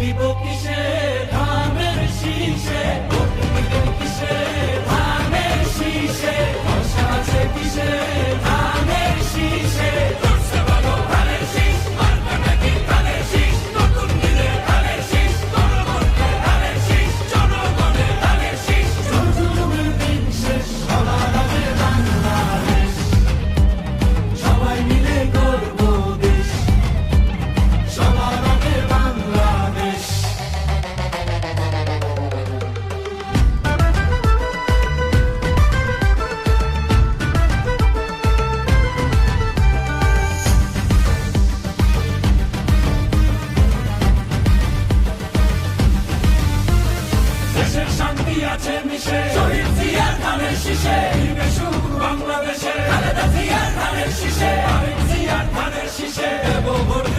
দিব কিসে ধানের শীষে, ভোট দিবেন কিসে ধানের শীষে, ভরসা আছে কিসে ধানের শীষে। করছে ভালো ধানের শীষ, মার্কা নাকি ধানের শীষ, নতুন দিনে ধানের শীষ, গণভোটে ধানের শীষ, জনগণের ধানের শীষ। জুলুমের দিন শেষ, সবার আগে বাংলাদেশ, সবাই মিলে গর্ব দেশ, সবার আগে বাংলাদেশ। দেশের শান্তি আছে মিশে, শহীদ জিয়ার ধানের শীষে, দিবে সুখ বাংলাদেশে, খালেদা জিয়ার ধানের শীষে, আরেক জিয়ার ধানের শীষে, দেব ভোট